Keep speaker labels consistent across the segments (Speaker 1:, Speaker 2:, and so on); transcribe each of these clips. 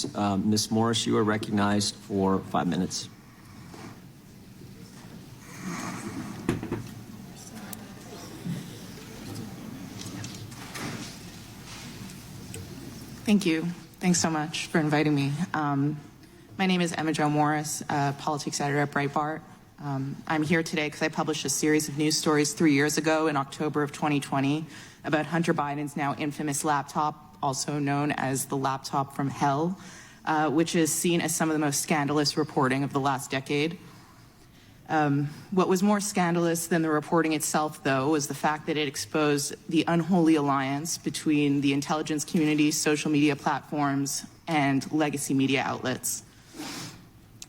Speaker 1: States. Ms. Morris, you are recognized for 5 minutes.
Speaker 2: Thank you. Thanks so much for inviting me. My name is Emma Jo Morris, politics editor at Breitbart. I'm here today because I published a series of news stories 3 years ago in October of 2020 about Hunter Biden's now infamous laptop, also known as the laptop from hell, which is seen as some of the most scandalous reporting of the last decade. What was more scandalous than the reporting itself, though, was the fact that it exposed the unholy alliance between the intelligence community, social media platforms, and legacy media outlets.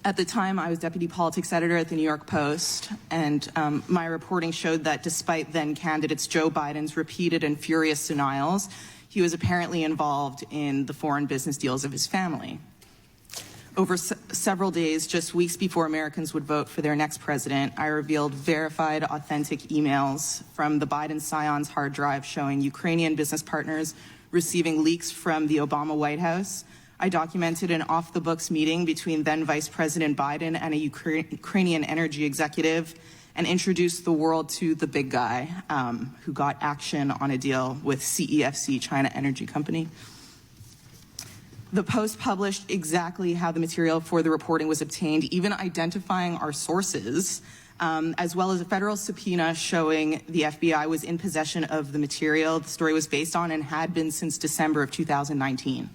Speaker 2: At the time, I was deputy politics editor at the New York Post, and my reporting showed that despite then candidates Joe Biden's repeated and furious denials, he was apparently involved in the foreign business deals of his family. Over several days, just weeks before Americans would vote for their next president, I revealed verified, authentic emails from the Biden scion's hard drive showing Ukrainian business partners receiving leaks from the Obama White House. I documented an off-the-books meeting between then Vice President Biden and a Ukrainian energy executive and introduced the world to the big guy who got action on a deal with CEFC, China Energy Company. The Post published exactly how the material for the reporting was obtained, even identifying our sources, as well as a federal subpoena showing the FBI was in possession of the material the story was based on and had been since December of 2019.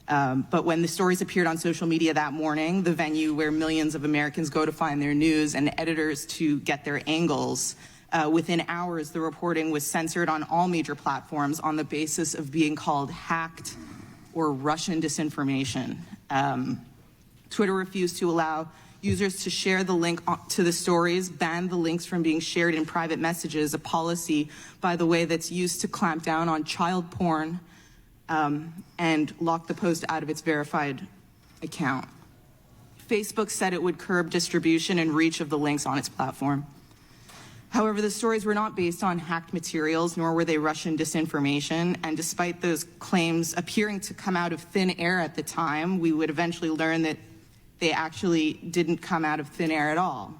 Speaker 2: But when the stories appeared on social media that morning, the venue where millions of Americans go to find their news and editors to get their angles, within hours the reporting was censored on all major platforms on the basis of being called hacked or Russian disinformation. Twitter refused to allow users to share the link to the stories, banned the links from being shared in private messages, a policy, by the way, that's used to clamp down on child porn, and locked the Post out of its verified account. Facebook said it would curb distribution and reach of the links on its platform. However, the stories were not based on hacked materials, nor were they Russian disinformation, and despite those claims appearing to come out of thin air at the time, we would eventually learn that they actually didn't come out of thin air at all.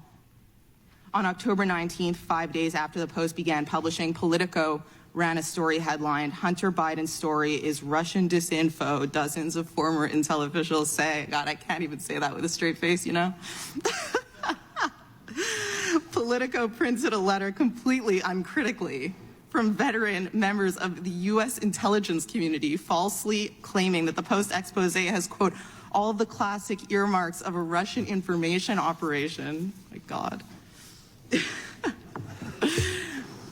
Speaker 2: On October 19th, 5 days after the Post began publishing, Politico ran a story headlined, "Hunter Biden's story is Russian disinfo, dozens of former intel officials say." God, I can't even say that with a straight face, you know? Politico printed a letter completely uncritically from veteran members of the U.S. intelligence community, falsely claiming that the Post expose has, quote, all the classic earmarks of a Russian information operation. My God.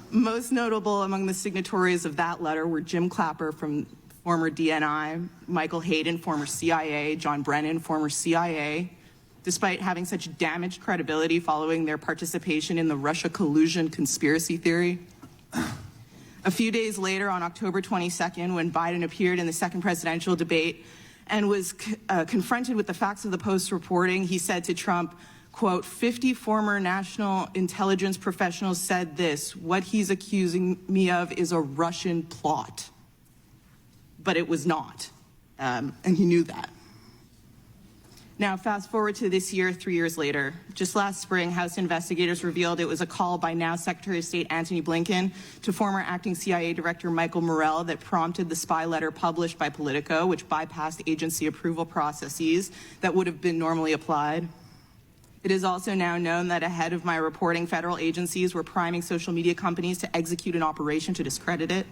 Speaker 2: Most notable among the signatories of that letter were Jim Clapper from former DNI, Michael Hayden, former CIA, John Brennan, former CIA, despite having such damaged credibility following their participation in the Russia collusion conspiracy theory. A few days later, on October 22nd, when Biden appeared in the second presidential debate and was confronted with the facts of the Post reporting, he said to Trump, quote, 50 former national intelligence professionals said this, what he's accusing me of is a Russian plot. But it was not, and he knew that. Now, fast forward to this year, 3 years later. Just last spring, House investigators revealed it was a call by now Secretary of State Antony Blinken to former acting CIA Director Michael Morell that prompted the spy letter published by Politico, which bypassed agency approval processes that would have been normally applied. It is also now known that ahead of my reporting, federal agencies were priming social media companies to execute an operation to discredit it.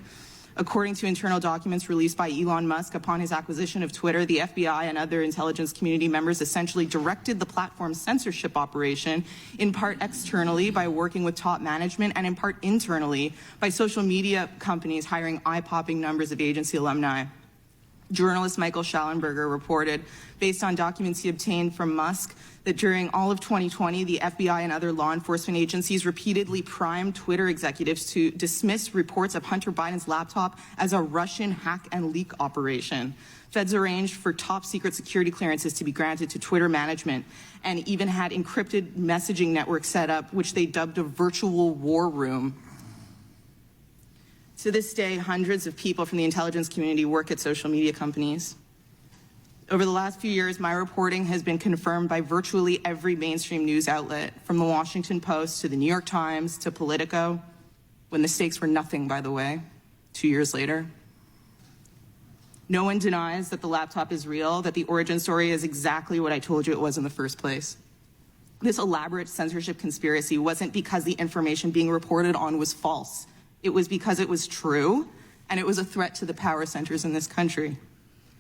Speaker 2: According to internal documents released by Elon Musk upon his acquisition of Twitter, the FBI and other intelligence community members essentially directed the platform's censorship operation, in part externally by working with top management and in part internally by social media companies hiring eye-popping numbers of agency alumni. Journalist Michael Schallenberger reported, based on documents he obtained from Musk, that during all of 2020, the FBI and other law enforcement agencies repeatedly primed Twitter executives to dismiss reports of Hunter Biden's laptop as a Russian hack and leak operation. Feds arranged for top secret security clearances to be granted to Twitter management and even had encrypted messaging networks set up, which they dubbed a virtual war room. To this day, hundreds of people from the intelligence community work at social media companies. Over the last few years, my reporting has been confirmed by virtually every mainstream news outlet, from the Washington Post to the New York Times to Politico, when the stakes were nothing, by the way, 2 years later. No one denies that the laptop is real, that the origin story is exactly what I told you it was in the first place. This elaborate censorship conspiracy wasn't because the information being reported on was false. It was because it was true, and it was a threat to the power centers in this country.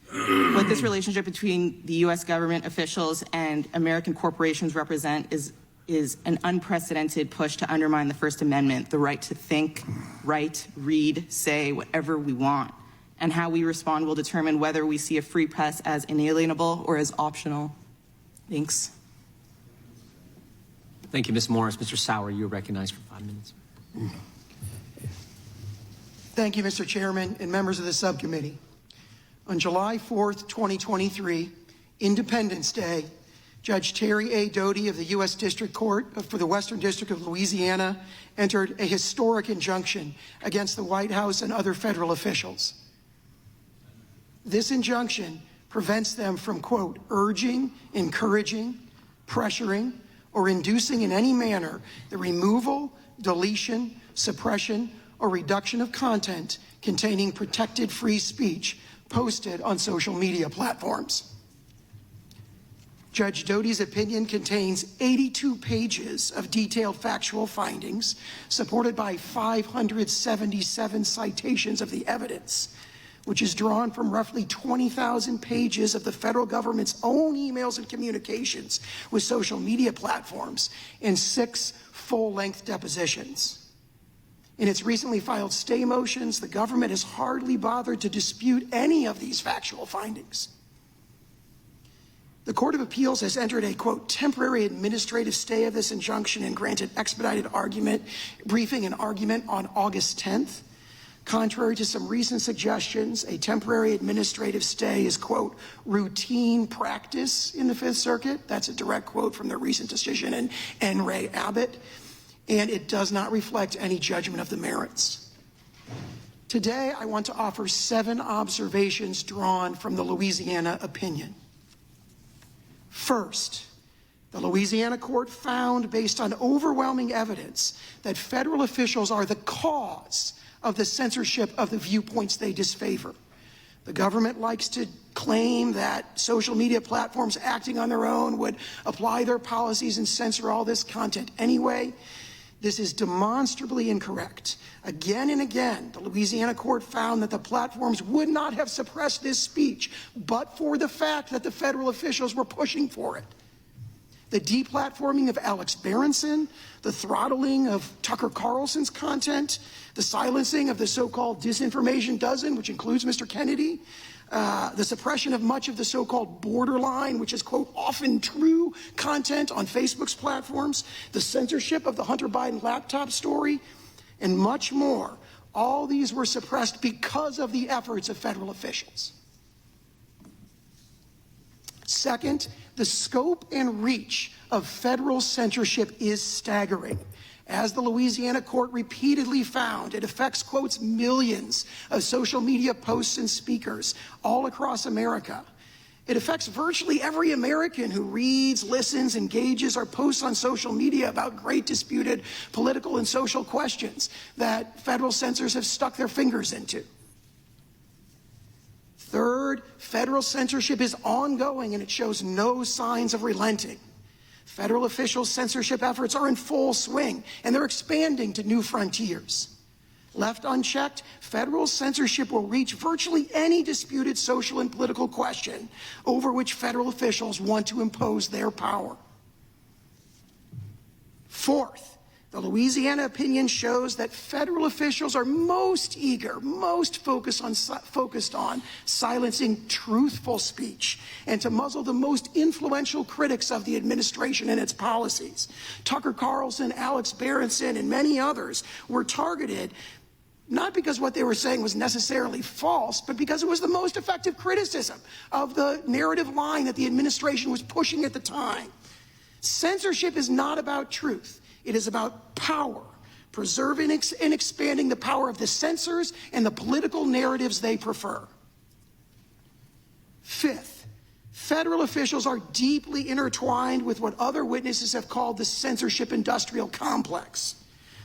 Speaker 2: What this relationship between the U.S. government officials and American corporations represent is an unprecedented push to undermine the First Amendment, the right to think, write, read, say whatever we want. And how we respond will determine whether we see a free press as inalienable or as optional. Thanks.
Speaker 1: Thank you, Ms. Morris. Mr. Sauer, you are recognized for 5 minutes.
Speaker 3: Thank you, Mr. Chairman and members of the subcommittee. On July 4th, 2023, Independence Day, Judge Terry A. Doty of the U.S. District Court for the Western District of Louisiana entered a historic injunction against the White House and other federal officials. This injunction prevents them from, quote, urging, encouraging, pressuring, or inducing in any manner the removal, deletion, suppression, or reduction of content containing protected free speech posted on social media platforms. Judge Doty's opinion contains 82 pages of detailed factual findings, supported by 577 citations of the evidence, which is drawn from roughly 20,000 pages of the federal government's own emails and communications with social media platforms and 6 full-length depositions. In its recently filed stay motions, the government has hardly bothered to dispute any of these factual findings. The Court of Appeals has entered a, quote, temporary administrative stay of this injunction and granted expedited briefing and argument on August 10th. Contrary to some recent suggestions, a temporary administrative stay is, quote, routine practice in the Fifth Circuit. That's a direct quote from the recent decision in N. Ray Abbott. And it does not reflect any judgment of the merits. Today, I want to offer 7 observations drawn from the Louisiana opinion. First, the Louisiana court found, based on overwhelming evidence, that federal officials are the cause of the censorship of the viewpoints they disfavor. The government likes to claim that social media platforms acting on their own would apply their policies and censor all this content anyway. This is demonstrably incorrect. Again and again, the Louisiana court found that the platforms would not have suppressed this speech, but for the fact that the federal officials were pushing for it. The deplatforming of Alex Berenson, the throttling of Tucker Carlson's content, the silencing of the so-called disinformation dozen, which includes Mr. Kennedy, the suppression of much of the so-called borderline, which is, quote, often true content on Facebook's platforms, the censorship of the Hunter Biden laptop story, and much more. All these were suppressed because of the efforts of federal officials. Second, the scope and reach of federal censorship is staggering. As the Louisiana court repeatedly found, it affects, quotes, millions of social media posts and speakers all across America. It affects virtually every American who reads, listens, engages, or posts on social media about great disputed political and social questions that federal censors have stuck their fingers into. Third, federal censorship is ongoing and it shows no signs of relenting. Federal officials' censorship efforts are in full swing, and they're expanding to new frontiers. Left unchecked, federal censorship will reach virtually any disputed social and political question over which federal officials want to impose their power. Fourth, the Louisiana opinion shows that federal officials are most eager, most focused on silencing truthful speech and to muzzle the most influential critics of the administration and its policies. Tucker Carlson, Alex Berenson, and many others were targeted not because what they were saying was necessarily false, but because it was the most effective criticism of the narrative line that the administration was pushing at the time. Censorship is not about truth. It is about power, preserving and expanding the power of the censors and the political narratives they prefer. Fifth, Federal officials are deeply intertwined with what other witnesses have called the censorship industrial complex.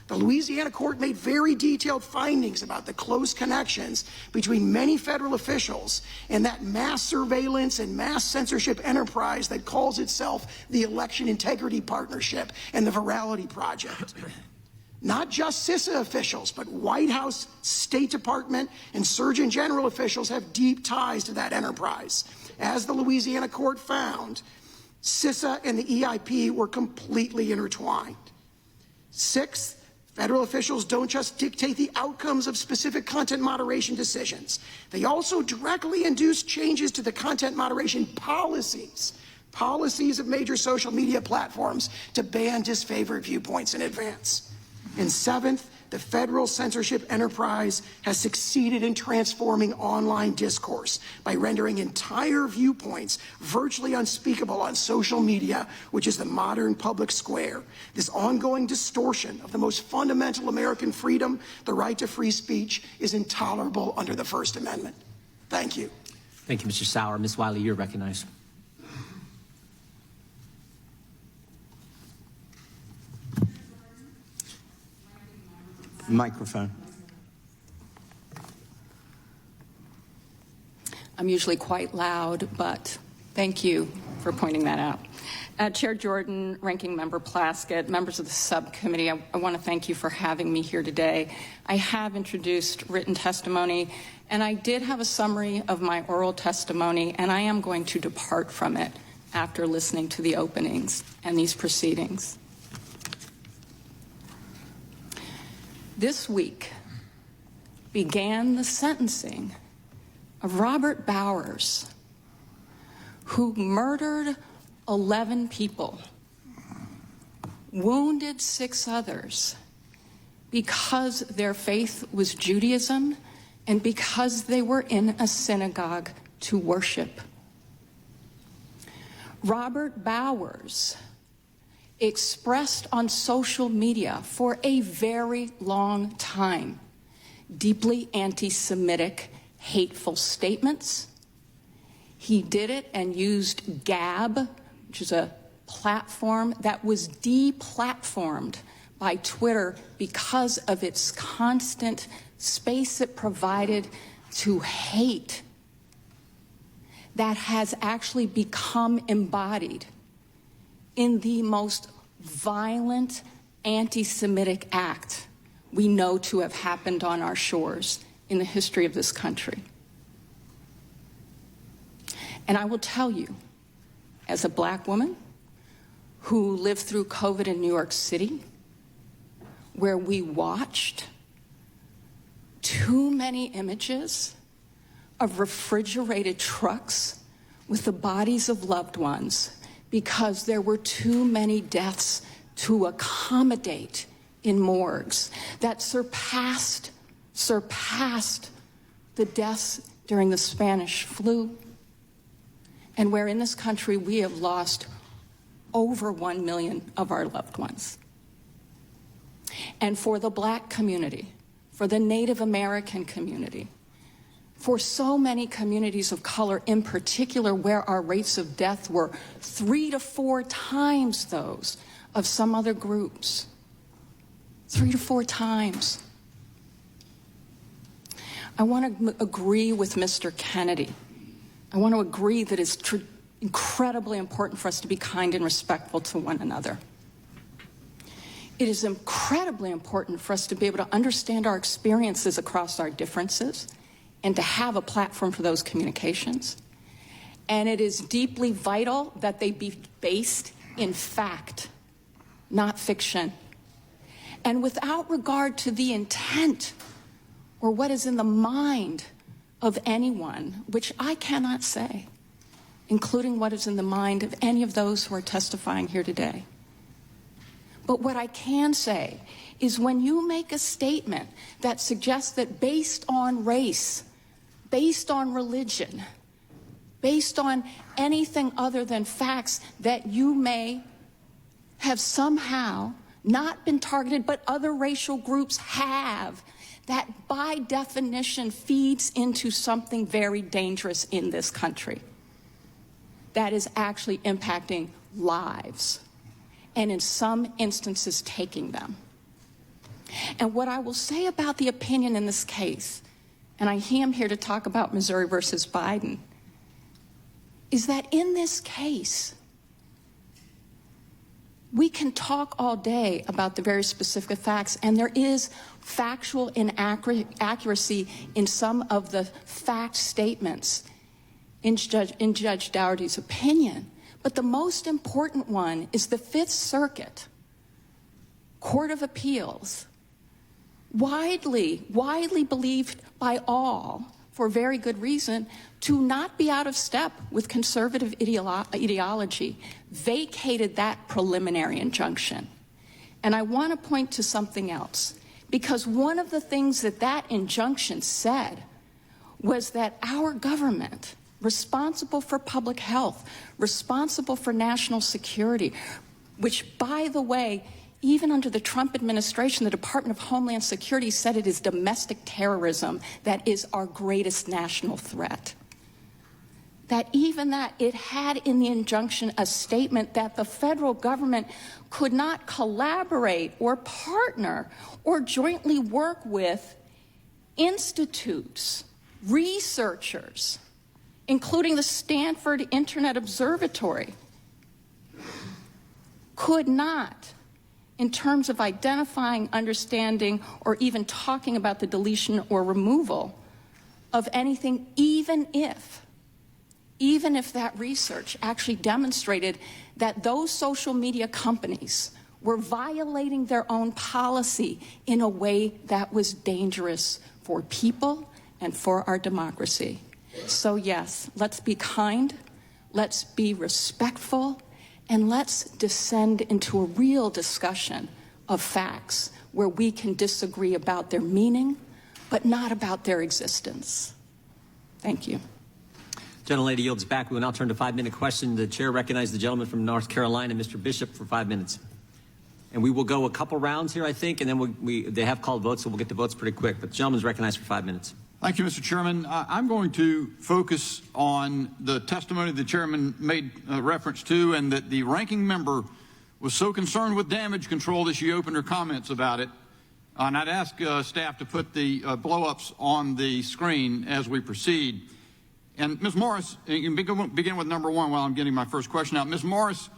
Speaker 3: The Louisiana court made very detailed findings about the close connections between many federal officials and that mass surveillance and mass censorship enterprise that calls itself the Election Integrity Partnership and the Virality Project. Not just CISA officials, but White House, State Department, and Surgeon General officials have deep ties to that enterprise. As the Louisiana court found, CISA and the EIP were completely intertwined. Sixth, federal officials don't just dictate the outcomes of specific content moderation decisions. They also directly induce changes to the content moderation policies of major social media platforms to ban disfavored viewpoints in advance. And seventh, the federal censorship enterprise has succeeded in transforming online discourse by rendering entire viewpoints virtually unspeakable on social media, which is the modern public square. This ongoing distortion of the most fundamental American freedom, the right to free speech, is intolerable under the First Amendment. Thank you.
Speaker 1: Thank you, Mr. Sauer. Ms. Wiley, you're recognized.
Speaker 4: Microphone.
Speaker 5: I'm usually quite loud, but thank you for pointing that out. Chair Jordan, Ranking Member Plaskett, members of the subcommittee, I want to thank you for having me here today. I have introduced written testimony, and I did have a summary of my oral testimony, and I am going to depart from it after listening to the openings and these proceedings. This week began the sentencing of Robert Bowers, who murdered 11 people, wounded 6 others because their faith was Judaism and because they were in a synagogue to worship. Robert Bowers expressed on social media for a very long time deeply anti-Semitic, hateful statements. He did it and used Gab, which is a platform that was deplatformed by Twitter because of its constant space it provided to hate that has actually become embodied in the most violent anti-Semitic act we know to have happened on our shores in the history of this country. And I will tell you, as a Black woman who lived through COVID in New York City, where we watched too many images of refrigerated trucks with the bodies of loved ones because there were too many deaths to accommodate in morgues that surpassed the deaths during the Spanish flu, and where in this country we have lost over 1 million of our loved ones. And for the Black community, for the Native American community, for so many communities of color in particular, where our rates of death were 3 to 4 times those of some other groups. 3 to 4 times. I want to agree with Mr. Kennedy. I want to agree that it's incredibly important for us to be kind and respectful to one another. It is incredibly important for us to be able to understand our experiences across our differences and to have a platform for those communications. And it is deeply vital that they be based in fact, not fiction. And without regard to the intent or what is in the mind of anyone, which I cannot say, including what is in the mind of any of those who are testifying here today. But what I can say is when you make a statement that suggests that based on race, based on religion, based on anything other than facts, that you may have somehow not been targeted, but other racial groups have, that by definition feeds into something very dangerous in this country. that is actually impacting lives, and in some instances taking them. And what I will say about the opinion in this case, and I am here to talk about Missouri versus Biden, is that in this case, we can talk all day about the very specific facts, and there is factual inaccuracy in some of the fact statements in Judge Dougherty's opinion. But the most important one is the Fifth Circuit Court of Appeals, widely believed by all, for very good reason, to not be out of step with conservative ideology, vacated that preliminary injunction. And I want to point to something else, because one of the things that that injunction said was that our government, responsible for public health, responsible for national security, which, by the way, even under the Trump administration, the Department of Homeland Security said it is domestic terrorism that is our greatest national threat. That even that it had in the injunction a statement that the federal government could not collaborate or partner or jointly work with institutes, researchers, including the Stanford Internet Observatory, could not, in terms of identifying, understanding, or even talking about the deletion or removal of anything, even if that research actually demonstrated that those social media companies were violating their own policy in a way that was dangerous for people and for our democracy. So yes, let's be kind, let's be respectful, and let's descend into a real discussion of facts where we can disagree about their meaning, but not about their existence. Thank you.
Speaker 1: Gentlelady yields back. We will now turn to 5-minute question. The chair recognizes the gentleman from North Carolina, Mr. Bishop, for 5 minutes. And we will go a couple rounds here, I think, and then they have called votes, so we'll get to votes pretty quick. But the gentleman's recognized for 5 minutes.
Speaker 4: Thank you, Mr. Chairman. I'm going to focus on the testimony the chairman made reference to, and that the ranking member was so concerned with damage control that she opened her comments about it. And I'd ask staff to put the blow-ups on the screen as we proceed. And Ms. Morris, you can begin with number one while I'm getting my first question out. Ms. Morris,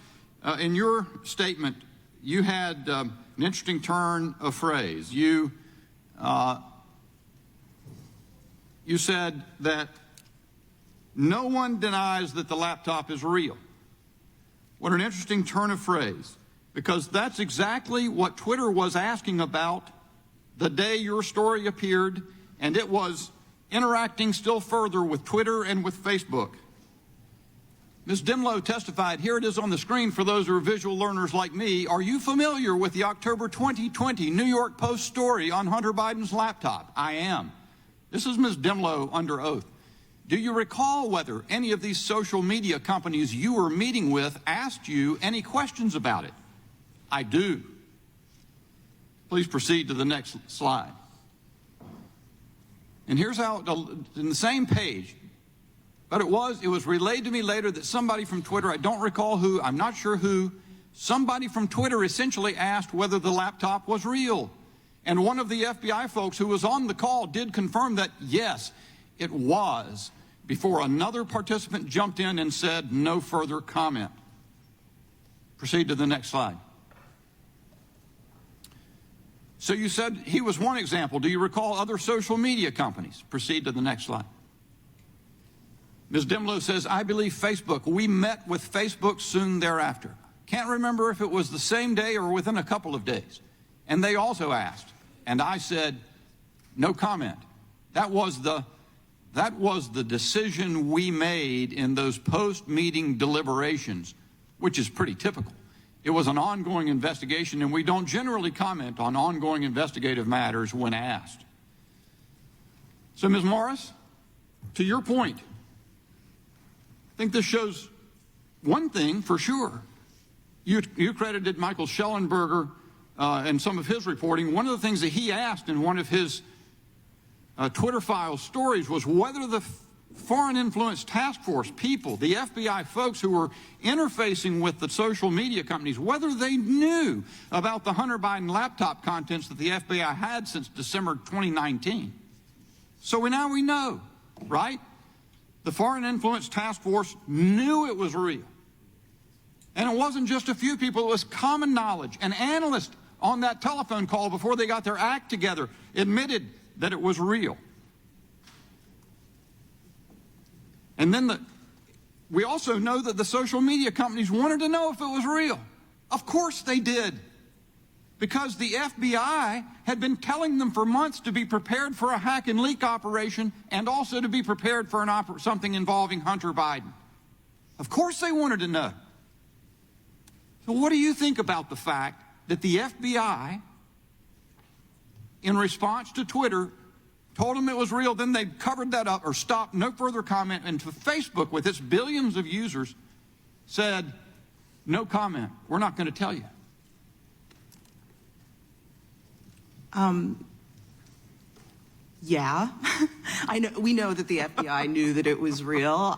Speaker 4: in your statement, you had an interesting turn of phrase. You said that no one denies that the laptop is real. What an interesting turn of phrase, because that's exactly what Twitter was asking about the day your story appeared, and it was interacting still further with Twitter and with Facebook. Ms. Dimlow testified, here it is on the screen for those who are visual learners like me. Are you familiar with the October 2020 New York Post story on Hunter Biden's laptop? I am. This is Ms. Dimlow under oath. Do you recall whether any of these social media companies you were meeting with asked you any questions about it? I do. Please proceed to the next slide. And here's how, in the same page, but it was relayed to me later that somebody from Twitter, I don't recall who, I'm not sure who, somebody from Twitter essentially asked whether the laptop was real. And one of the FBI folks who was on the call did confirm that, yes, it was, before another participant jumped in and said no further comment. Proceed to the next slide. So you said he was one example. Do you recall other social media companies? Proceed to the next slide. Ms. Dimlow says, I believe Facebook. We met with Facebook soon thereafter. Can't remember if it was the same day or within a couple of days. And they also asked, and I said, no comment. That was the decision we made in those post-meeting deliberations, which is pretty typical. It was an ongoing investigation, and we don't generally comment on ongoing investigative matters when asked. So, Ms. Morris, to your point, I think this shows one thing for sure. You credited Michael Schellenberger and some of his reporting. One of the things that he asked in one of his Twitter file stories was whether Foreign Influence Task Force people, the FBI folks who were interfacing with the social media companies, whether they knew about the Hunter Biden laptop contents that the FBI had since December 2019. So now we know, right? The Foreign Influence Task Force knew it was real. And it wasn't just a few people, it was common knowledge. An analyst on that telephone call before they got their act together admitted that it was real. And then we also know that the social media companies wanted to know if it was real. Of course they did. Because the FBI had been telling them for months to be prepared for a hack and leak operation and also to be prepared for something involving Hunter Biden. Of course they wanted to know. So what do you think about the fact that the FBI, in response to Twitter, told them it was real, then they covered that up or stopped, no further comment, and to Facebook, with its billions of users, said, no comment, we're not going to tell you?
Speaker 2: Yeah, we know that the FBI knew that it was real.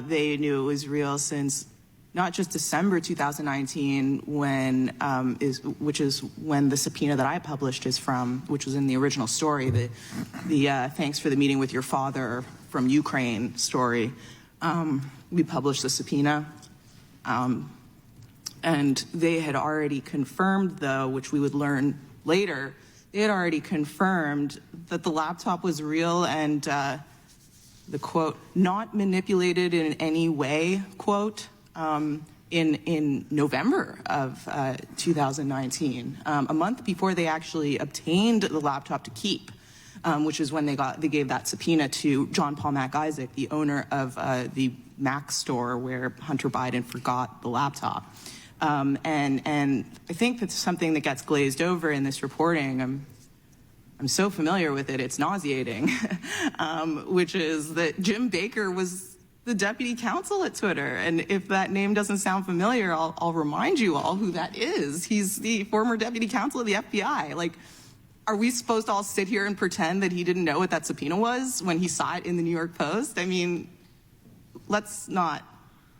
Speaker 2: They knew it was real since not just December 2019, which is when the subpoena that I published is from, which was in the original story, the thanks for the meeting with your father from Ukraine story. We published the subpoena, and they had already confirmed, though, which we would learn later, they had already confirmed that the laptop was real and the quote, not manipulated in any way, quote, in November of 2019, a month before they actually obtained the laptop to keep, which is when they gave that subpoena to John Paul Mac Isaac, the owner of the Mac store where Hunter Biden forgot the laptop. And I think that's something that gets glazed over in this reporting. I'm so familiar with it, it's nauseating, which is that Jim Baker was the deputy counsel at Twitter. And if that name doesn't sound familiar, I'll remind you all who that is. He's the former deputy counsel of the FBI. Like, are we supposed to all sit here and pretend that he didn't know what that subpoena was when he saw it in the New York Post? I mean, let's not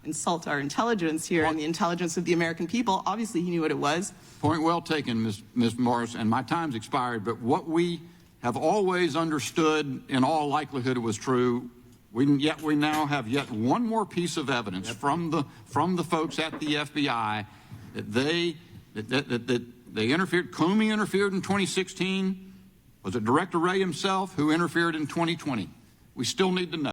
Speaker 2: insult our intelligence here and the intelligence of the American people. Obviously, he knew what it was. Point
Speaker 4: well taken, Ms. Morris, and my time's expired, but what we have always understood in all likelihood it was true, we now have yet one more piece of evidence from the folks at the FBI that they interfered. Comey interfered in 2016. Was it Director Wray himself who interfered in 2020? We still need to know.